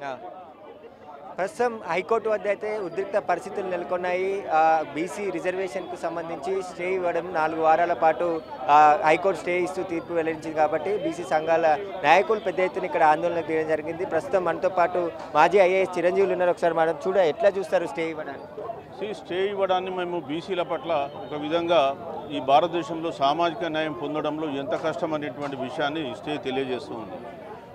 ఆ! ప్రస్తుతం హైకోర్టు వద్ద అయితే ఉద్రిక్త పరిస్థితులు నెలకొన్నాయి. బీసీ రిజర్వేషన్‌కు సంబంధించి స్టే ఇవ్వడం 4 వారాల పాటు హైకోర్టు స్టే ఇస్తూ తీర్పు వెల్లడించింది కాబట్టి బీసీ సంఘాల నాయకులు పెద్ద ఎత్తున ఇక్కడ ఆందోళనకు దిగడం జరిగింది. ప్రస్తుతం మనతో పాటు మాజీ ఐఏఎస్ చిరంజీవులు ఉన్నారు. ఒకసారి మనం ఎట్లా చూస్తారు స్టే ఇవ్వడాన్ని? స్టే ఇవ్వడాన్ని మేము బీసీల పట్ల ఒక విధంగా ఈ భారతదేశంలో సామాజిక న్యాయం పొందడంలో ఎంత కష్టం అనేటువంటి విషయాన్ని స్టే తెలియజేస్తూ ఉంది.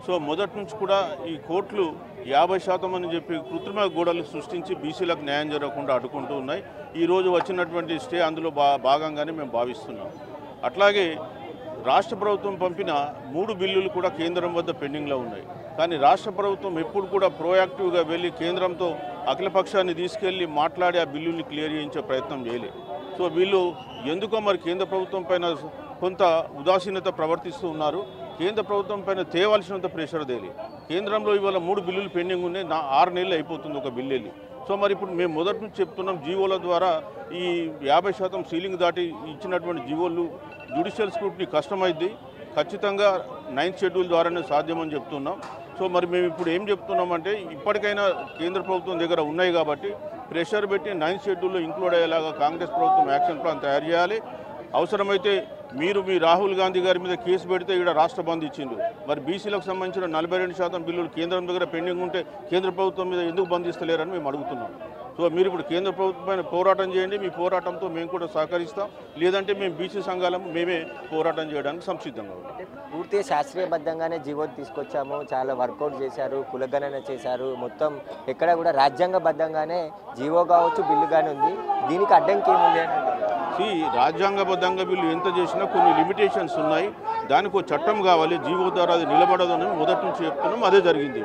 సో మొదటి నుంచి కూడా ఈ కోర్టులు 50% అని చెప్పి కృత్రిమ గోడలు సృష్టించి బీసీలకు న్యాయం జరగకుండా అడ్డుకుంటూ ఉన్నాయి. ఈరోజు వచ్చినటువంటి స్టే అందులో భాగంగానే మేము భావిస్తున్నాం. అట్లాగే రాష్ట్ర ప్రభుత్వం పంపిన 3 బిల్లులు కూడా కేంద్రం వద్ద పెండింగ్లో ఉన్నాయి. కానీ రాష్ట్ర ప్రభుత్వం ఎప్పుడు కూడా ప్రోయాక్టివ్గా వెళ్ళి కేంద్రంతో అఖిలపక్షాన్ని తీసుకెళ్లి మాట్లాడి ఆ బిల్లుని క్లియర్ చేయించే ప్రయత్నం చేయలేదు. సో వీళ్ళు ఎందుకో మరి కేంద్ర ప్రభుత్వం పైన కొంత ఉదాసీనత ప్రవర్తిస్తూ ఉన్నారు. కేంద్ర ప్రభుత్వం పైన తేవాల్సినంత ప్రెషర్ తేలి కేంద్రంలో ఇవాళ 3 బిల్లులు పెండింగ్ ఉన్నాయి. 6 నెలలు అయిపోతుంది ఒక బిల్లు వెళ్ళి. సో మరి ఇప్పుడు మేము మొదటి నుంచి చెప్తున్నాం, జీవోల ద్వారా ఈ 50% సీలింగ్ దాటి ఇచ్చినటువంటి జీవోలు జ్యుడిషియల్ స్క్రూటినీ కష్టమైంది. ఖచ్చితంగా 9th షెడ్యూల్ ద్వారానే సాధ్యమని చెప్తున్నాం. సో మరి మేము ఇప్పుడు ఏం చెప్తున్నామంటే ఇప్పటికైనా కేంద్ర ప్రభుత్వం దగ్గర ఉన్నాయి కాబట్టి ప్రెషర్ పెట్టి 9th షెడ్యూల్లో ఇంక్లూడ్ అయ్యేలాగా కాంగ్రెస్ ప్రభుత్వం యాక్షన్ ప్లాన్ తయారు చేయాలి. అవసరమైతే మీ రాహుల్ గాంధీ గారి మీద కేసు పెడితే ఇక్కడ రాష్ట్ర బంద్ ఇచ్చిండు. మరి బీసీలకు సంబంధించిన 42% బిల్లులు కేంద్రం దగ్గర పెండింగ్ ఉంటే కేంద్ర ప్రభుత్వం మీద ఎందుకు బంధిస్తలేరని మేము అడుగుతున్నాం. సో మీరు ఇప్పుడు కేంద్ర ప్రభుత్వం పైన పోరాటం చేయండి. మీ పోరాటంతో మేము కూడా సహకరిస్తాం. లేదంటే మేము బీసీ సంఘాలను మేమే పోరాటం చేయడానికి సంసిద్ధంగా ఉన్నాం. పూర్తిగా శాస్త్రీయబద్ధంగానే జీవో తీసుకొచ్చాము, చాలా వర్కౌట్ చేశారు, కులగణన చేశారు, మొత్తం ఎక్కడ కూడా రాజ్యాంగబద్ధంగానే జీవో కావచ్చు బిల్లు కానీ ఉంది. దీనికి అడ్డంకి ఏముంది అని రాజ్యాంగబద్ధంగా బిల్లు ఎంత చేసినా కొన్ని లిమిటేషన్స్ ఉన్నాయి. దానికి ఒక చట్టం కావాలి. జీవో ద్వారా అది నిలబడదు అని మొదటి నుంచి చెప్తున్నాం. అదే జరిగింది.